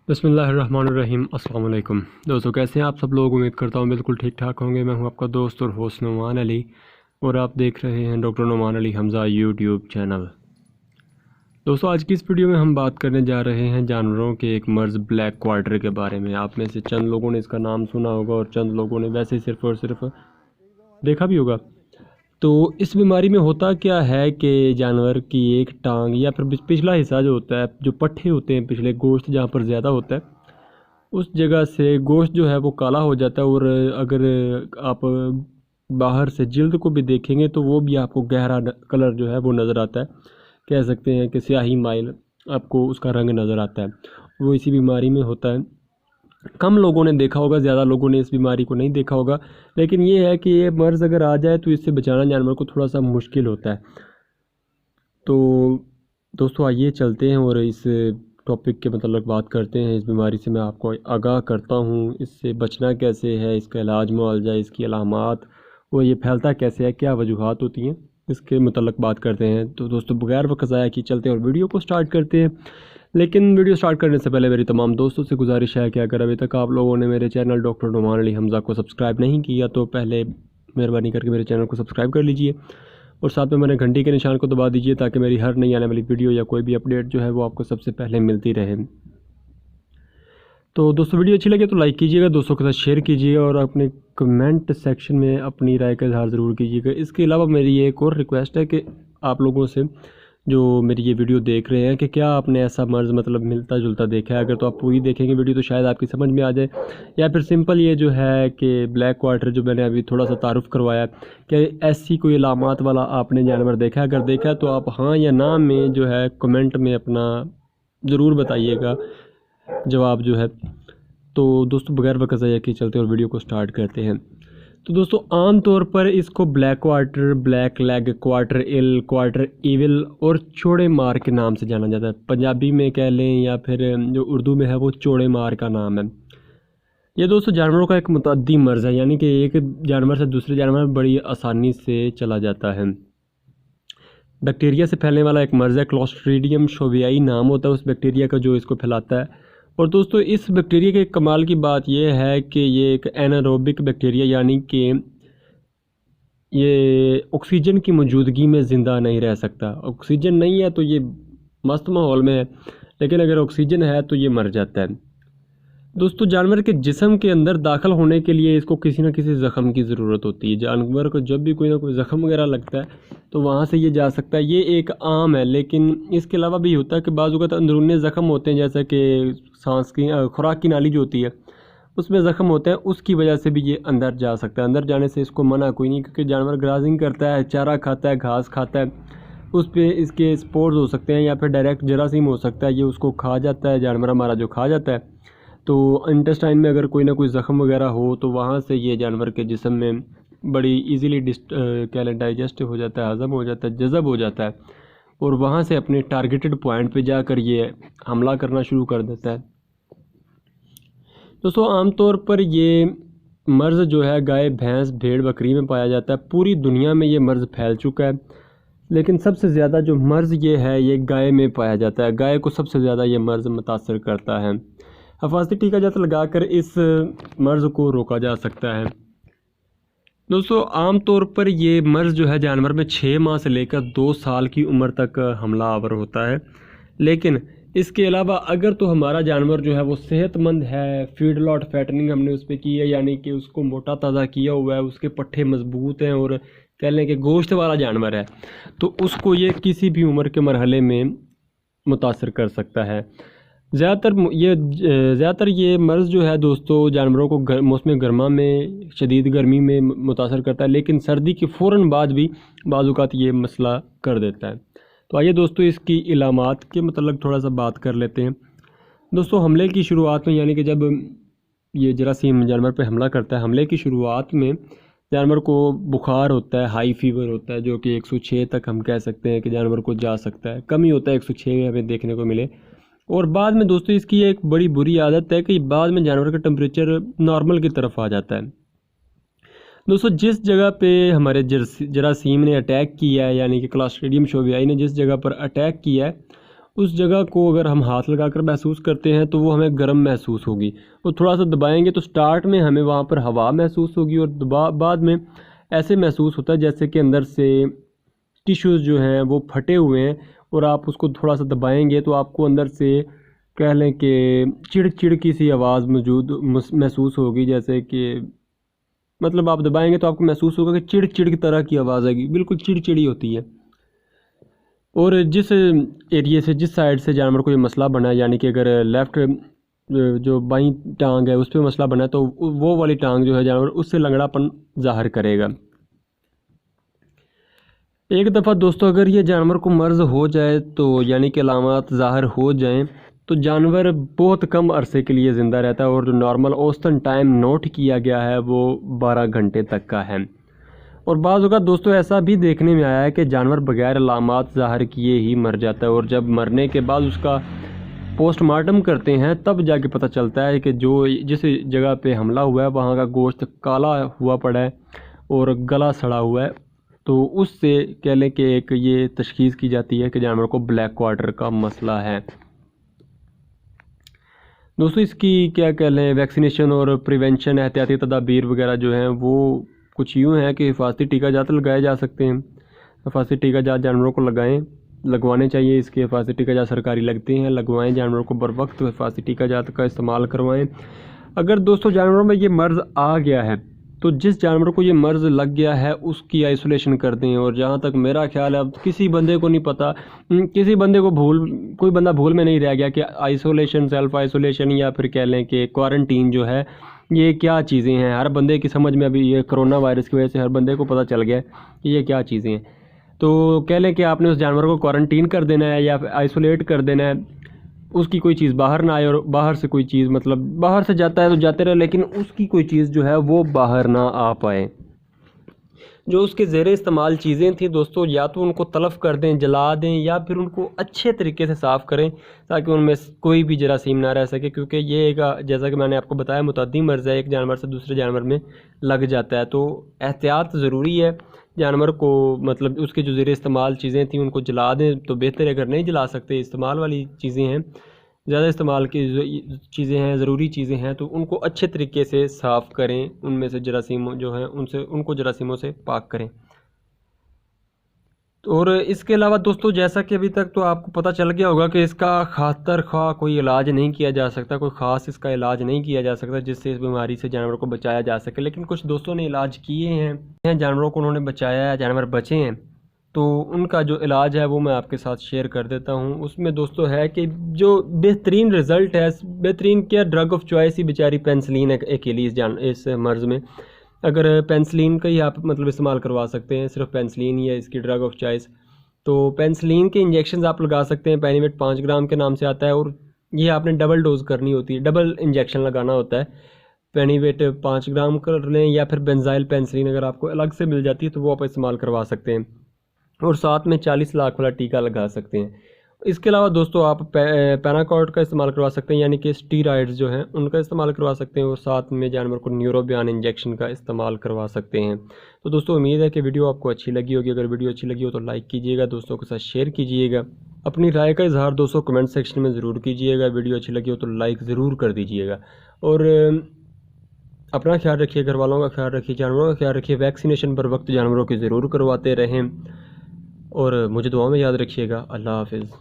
بسم اللہ الرحمن الرحیم۔ السلام علیکم دوستو، کیسے ہیں آپ سب لوگ؟ امید کرتا ہوں بالکل ٹھیک ٹھاک ہوں گے۔ میں ہوں آپ کا دوست اور ہوسٹ نعمان علی، اور آپ دیکھ رہے ہیں ڈاکٹر نعمان علی حمزہ یوٹیوب چینل۔ دوستو، آج کی اس ویڈیو میں ہم بات کرنے جا رہے ہیں جانوروں کے ایک مرض بلیک کوارٹر کے بارے میں۔ آپ میں سے چند لوگوں نے اس کا نام سنا ہوگا اور چند لوگوں نے ویسے صرف اور صرف دیکھا بھی ہوگا۔ تو اس بیماری میں ہوتا کیا ہے کہ جانور کی ایک ٹانگ یا پھر پچھلا حصہ جو ہوتا ہے، جو پٹھے ہوتے ہیں پچھلے، گوشت جہاں پر زیادہ ہوتا ہے، اس جگہ سے گوشت جو ہے وہ کالا ہو جاتا ہے، اور اگر آپ باہر سے جلد کو بھی دیکھیں گے تو وہ بھی آپ کو گہرا کلر جو ہے وہ نظر آتا ہے۔ کہہ سکتے ہیں کہ سیاہی مائل آپ کو اس کا رنگ نظر آتا ہے، وہ اسی بیماری میں ہوتا ہے۔ کم لوگوں نے دیکھا ہوگا، زیادہ لوگوں نے اس بیماری کو نہیں دیکھا ہوگا، لیکن یہ ہے کہ یہ مرض اگر آ جائے تو اس سے بچانا جانور کو تھوڑا سا مشکل ہوتا ہے۔ تو دوستو آئیے چلتے ہیں اور اس ٹاپک کے متعلق بات کرتے ہیں۔ اس بیماری سے میں آپ کو آگاہ کرتا ہوں، اس سے بچنا کیسے ہے، اس کا علاج معالجہ، اس کی علامات، اور یہ پھیلتا کیسے ہے، کیا وجوہات ہوتی ہیں، اس کے متعلق بات کرتے ہیں۔ تو دوستو بغیر وقت ضائع کیے چلتے ہیں اور ویڈیو کو سٹارٹ کرتے ہیں۔ لیکن ویڈیو سٹارٹ کرنے سے پہلے میری تمام دوستوں سے گزارش ہے کہ اگر ابھی تک آپ لوگوں نے میرے چینل ڈاکٹر نعمان علی حمزہ کو سبسکرائب نہیں کیا تو پہلے مہربانی کر کے میرے چینل کو سبسکرائب کر لیجئے، اور ساتھ میں میرے گھنٹی کے نشان کو دبا دیجئے تاکہ میری ہر نئی آنے والی ویڈیو یا کوئی بھی اپڈیٹ جو ہے وہ آپ کو سب سے پہلے ملتی رہے۔ تو دوستو ویڈیو اچھی لگے تو لائک کیجئے گا، دوستوں کے ساتھ شیئر کیجئے، اور اپنے کمنٹ سیکشن میں اپنی رائے کا اظہار ضرور کیجئے گا۔ اس کے علاوہ میری ایک اور ریکویسٹ ہے کہ آپ لوگوں سے جو میری یہ ویڈیو دیکھ رہے ہیں کہ کیا آپ نے ایسا مرض ملتا جلتا دیکھا ہے؟ اگر تو آپ پوری دیکھیں گے ویڈیو تو شاید آپ کی سمجھ میں آ جائے، یا پھر سمپل یہ جو ہے کہ بلیک کوارٹر جو میں نے ابھی تھوڑا سا تعارف کروایا کہ ایسی کوئی علامات والا آپ نے جانور دیکھا ہے؟ اگر دیکھا ہے تو آپ ہاں یا نہ میں جو ہے کمنٹ میں اپنا ضرور بتائیے گا جواب جو ہے۔ تو دوستو بغیر وقت ضائع کیے چلتے اور ویڈیو کو سٹارٹ کرتے ہیں۔ تو دوستو عام طور پر اس کو black quarter, black leg quarter ill, quarter evil اور چوڑے مار کے نام سے جانا جاتا ہے۔ پنجابی میں کہہ لیں یا پھر جو اردو میں ہے وہ چوڑے مار کا نام ہے۔ یہ دوستو جانوروں کا ایک متعدی مرض ہے، یعنی کہ ایک جانور سے دوسرے جانور میں بڑی آسانی سے چلا جاتا ہے۔ بیکٹیریا سے پھیلنے والا ایک مرض ہے، کلاسٹریڈیم شویائی نام ہوتا ہے اس بیکٹیریا کا جو اس کو پھیلاتا ہے۔ اور دوستو اس بیکٹیریا کے کمال کی بات یہ ہے کہ یہ ایک ایناروبک بیکٹیریا، یعنی کہ یہ آکسیجن کی موجودگی میں زندہ نہیں رہ سکتا۔ آکسیجن نہیں ہے تو یہ مست ماحول میں ہے، لیکن اگر آکسیجن ہے تو یہ مر جاتا ہے۔ دوستو جانور کے جسم کے اندر داخل ہونے کے لیے اس کو کسی نہ کسی زخم کی ضرورت ہوتی ہے۔ جانور کو جب بھی کوئی نہ کوئی زخم وغیرہ لگتا ہے تو وہاں سے یہ جا سکتا ہے، یہ ایک عام ہے۔ لیکن اس کے علاوہ بھی ہوتا ہے کہ بعض اوقات اندرونی زخم ہوتے ہیں، جیسا کہ سانس کی خوراک کی نالی جو ہوتی ہے اس میں زخم ہوتے ہیں، اس کی وجہ سے بھی یہ اندر جا سکتا ہے۔ اندر جانے سے اس کو منع کوئی نہیں، کیونکہ جانور گرازنگ کرتا ہے، چارہ کھاتا ہے، گھاس کھاتا ہے، اس پہ اس کے سپورز ہو سکتے ہیں یا پھر ڈائریکٹ جراثیم ہو سکتا ہے، یہ اس کو کھا جاتا ہے، جانور ہمارا جو کھا جاتا ہے۔ تو انٹسٹائن میں اگر کوئی نہ کوئی زخم وغیرہ ہو تو وہاں سے یہ جانور کے جسم میں بڑی ایزیلی ڈائجسٹ ہو جاتا ہے، ہضم ہو جاتا ہے، جذب ہو جاتا ہے، اور وہاں سے اپنے ٹارگیٹڈ پوائنٹ پہ جا کر یہ حملہ کرنا شروع کر دیتا ہے۔ دوستو عام طور پر یہ مرض جو ہے گائے، بھینس، بھیڑ، بکری میں پایا جاتا ہے۔ پوری دنیا میں یہ مرض پھیل چکا ہے، لیکن سب سے زیادہ جو مرض یہ ہے یہ گائے میں پایا جاتا ہے۔ گائے کو سب سے زیادہ یہ مرض متاثر کرتا ہے۔ حفاظتی ٹیکہ جات لگا کر اس مرض کو روکا جا سکتا ہے۔ دوستو عام طور پر یہ مرض جو ہے جانور میں 6 ماہ سے لے کر 2 سال کی عمر تک حملہ آور ہوتا ہے، لیکن اس کے علاوہ اگر تو ہمارا جانور جو ہے وہ صحت مند ہے، فیڈ لاٹ فیٹننگ ہم نے اس پہ کی ہے، یعنی کہ اس کو موٹا تازہ کیا ہوا ہے، اس کے پٹھے مضبوط ہیں اور کہہ لیں کہ گوشت والا جانور ہے، تو اس کو یہ کسی بھی عمر کے مرحلے میں متاثر کر سکتا ہے۔ زیادہ تر یہ مرض جو ہے دوستو جانوروں کو موسم گرما میں شدید گرمی میں متاثر کرتا ہے، لیکن سردی کے فوراً بعد بھی بعض اوقات یہ مسئلہ کر دیتا ہے۔ تو آئیے دوستو اس کی علامات کے متعلق تھوڑا سا بات کر لیتے ہیں۔ دوستو حملے کی شروعات میں، یعنی کہ جب یہ جراثیم جانور پہ حملہ کرتا ہے، حملے کی شروعات میں جانور کو بخار ہوتا ہے، ہائی فیور ہوتا ہے، جو کہ 106 تک ہم کہہ سکتے ہیں کہ جانور کو جا سکتا ہے، کم ہی ہوتا ہے 106 میں ہمیں دیکھنے کو ملے۔ اور بعد میں دوستو اس کی ایک بڑی بری عادت ہے کہ بعد میں جانور کا ٹمپریچر نارمل کی طرف آ جاتا ہے۔ دوستو جس جگہ پہ ہمارے جراثیم نے اٹیک کیا ہے، یعنی کہ کلاسٹریڈیم شویائی نے جس جگہ پر اٹیک کیا ہے، اس جگہ کو اگر ہم ہاتھ لگا کر محسوس کرتے ہیں تو وہ ہمیں گرم محسوس ہوگی، اور تھوڑا سا دبائیں گے تو سٹارٹ میں ہمیں وہاں پر ہوا محسوس ہوگی، اور بعد میں ایسے محسوس ہوتا ہے جیسے کہ اندر سے ٹیشوز جو ہیں وہ پھٹے ہوئے ہیں، اور آپ اس کو تھوڑا سا دبائیں گے تو آپ کو اندر سے کہہ لیں کہ چڑ کی سی آواز محسوس ہوگی، جیسے کہ مطلب آپ دبائیں گے تو آپ کو محسوس ہوگا کہ چڑ کی طرح کی آواز آئے گی، بالکل چڑی ہوتی ہے۔ اور جس ایریے سے جس سائڈ سے جانور کو یہ مسئلہ بنا ہے، یعنی کہ اگر لیفٹ جو بائیں ٹانگ ہے اس پہ مسئلہ بنا ہے تو وہ والی ٹانگ جو ہے جانور اس سے لنگڑا پن ظاہر کرے گا۔ ایک دفعہ دوستو اگر یہ جانور کو مرض ہو جائے تو یعنی کہ علامات ظاہر ہو جائیں تو جانور بہت کم عرصے کے لیے زندہ رہتا ہے، اور جو نارمل اوسطن ٹائم نوٹ کیا گیا ہے وہ 12 گھنٹے تک کا ہے۔ اور بعض اوقات دوستو ایسا بھی دیکھنے میں آیا ہے کہ جانور بغیر علامات ظاہر کیے ہی مر جاتا ہے، اور جب مرنے کے بعد اس کا پوسٹ مارٹم کرتے ہیں تب جا کے پتہ چلتا ہے کہ جس جگہ پہ حملہ ہوا ہے وہاں کا گوشت کالا ہوا پڑا ہے اور گلا سڑا ہوا ہے، تو اس سے کہہ لیں کہ ایک یہ تشخیص کی جاتی ہے کہ جانور کو بلیک کوارٹر کا مسئلہ ہے۔ دوستو اس کی کیا کہہ لیں ویکسینیشن اور پریونشن احتیاطی تدابیر وغیرہ جو ہیں وہ کچھ یوں ہیں کہ حفاظتی ٹیکہ جات لگائے جا سکتے ہیں۔ حفاظتی ٹیکہ جات جانوروں کو لگوانے چاہیے، اس کے حفاظتی ٹیکہ جات سرکاری لگتے ہیں، لگوائیں، جانوروں کو بر وقت حفاظتی ٹیکہ جات کا استعمال کروائیں۔ اگر دوستو جانوروں میں یہ مرض آ گیا ہے تو جس جانور کو یہ مرض لگ گیا ہے اس کی آئسولیشن کر دیں، اور جہاں تک میرا خیال ہے اب کسی بندے کو نہیں پتہ، کسی بندے کو کوئی بندہ بھول میں نہیں رہ گیا کہ آئسولیشن، سیلف آئسولیشن یا پھر کہہ لیں کہ کوارنٹین جو ہے یہ کیا چیزیں ہیں۔ ہر بندے کی سمجھ میں ابھی یہ کرونا وائرس کی وجہ سے ہر بندے کو پتہ چل گیا ہے کہ یہ کیا چیزیں ہیں۔ تو کہہ لیں کہ آپ نے اس جانور کو کوارنٹین کر دینا ہے یا آئسولیٹ کر دینا ہے، اس کی کوئی چیز باہر نہ آئے، اور باہر سے کوئی چیز مطلب باہر سے جاتا ہے تو جاتے رہے لیکن اس کی کوئی چیز جو ہے وہ باہر نہ آ پائے۔ جو اس کے زیر استعمال چیزیں تھیں دوستو یا تو ان کو تلف کر دیں، جلا دیں، یا پھر ان کو اچھے طریقے سے صاف کریں تاکہ ان میں کوئی بھی جراثیم نہ رہ سکے، کیونکہ یہ ایک جیسا کہ میں نے آپ کو بتایا متعدی مرض ہے، ایک جانور سے دوسرے جانور میں لگ جاتا ہے، تو احتیاط ضروری ہے۔ جانور کو مطلب اس کے جو زیر استعمال چیزیں تھیں ان کو جلا دیں تو بہتر ہے، اگر نہیں جلا سکتے استعمال والی چیزیں ہیں، زیادہ استعمال کی چیزیں ہیں، ضروری چیزیں ہیں، تو ان کو اچھے طریقے سے صاف کریں، ان میں سے جراثیم جو ہیں ان کو جراثیموں سے پاک کریں۔ اور اس کے علاوہ دوستو جیسا کہ ابھی تک تو آپ کو پتہ چل گیا ہوگا کہ اس کا خاطر خواہ کوئی علاج نہیں کیا جا سکتا، کوئی خاص اس کا علاج نہیں کیا جا سکتا جس سے اس بیماری سے جانور کو بچایا جا سکے، لیکن کچھ دوستوں نے علاج کیے ہیں، جانوروں کو انہوں نے بچایا ہے، جانور بچے ہیں، تو ان کا جو علاج ہے وہ میں آپ کے ساتھ شیئر کر دیتا ہوں۔ اس میں دوستو ہے کہ جو بہترین رزلٹ ہے، بہترین کیا ڈرگ آف چوائس ہی بیچاری پینسلین ہے اکیلی اس مرض میں۔ اگر پینسلین کا ہی آپ مطلب استعمال کروا سکتے ہیں، صرف پینسلین ہی ہے اس کی ڈرگ آف چوائس، تو پینسلین کے انجیکشنز آپ لگا سکتے ہیں، پینیویٹ 5 گرام کے نام سے آتا ہے، اور یہ آپ نے ڈبل ڈوز کرنی ہوتی ہے، ڈبل انجیکشن لگانا ہوتا ہے۔ پینیویٹ 5 گرام کر لیں، یا پھر بینزائل پینسلین اگر آپ کو الگ سے مل جاتی ہے تو وہ آپ استعمال کروا سکتے ہیں، اور ساتھ میں 40 لاکھ والا ٹیکہ لگا سکتے ہیں۔ اس کے علاوہ دوستو آپ پیناکارڈ کا استعمال کروا سکتے ہیں، یعنی کہ اسٹیرائڈز جو ہیں ان کا استعمال کروا سکتے ہیں، اور ساتھ میں جانور کو نیوروبیان انجیکشن کا استعمال کروا سکتے ہیں۔ تو دوستو امید ہے کہ ویڈیو آپ کو اچھی لگی ہوگی، اگر ویڈیو اچھی لگی ہو تو لائک کیجیے گا، دوستوں کے ساتھ شیئر کیجیے گا، اپنی رائے کا اظہار دوستو کمنٹ سیکشن میں ضرور کیجیے گا، ویڈیو اچھی لگی ہو تو لائک ضرور کر دیجیے گا، اور اپنا خیال رکھیے، گھر والوں کا خیال رکھیے، جانوروں کا خیال رکھیے، ویکسینیشن پر وقت جانوروں کی ضرور کرواتے رہیں، اور مجھے دعا میں یاد رکھیے گا۔ اللہ حافظ۔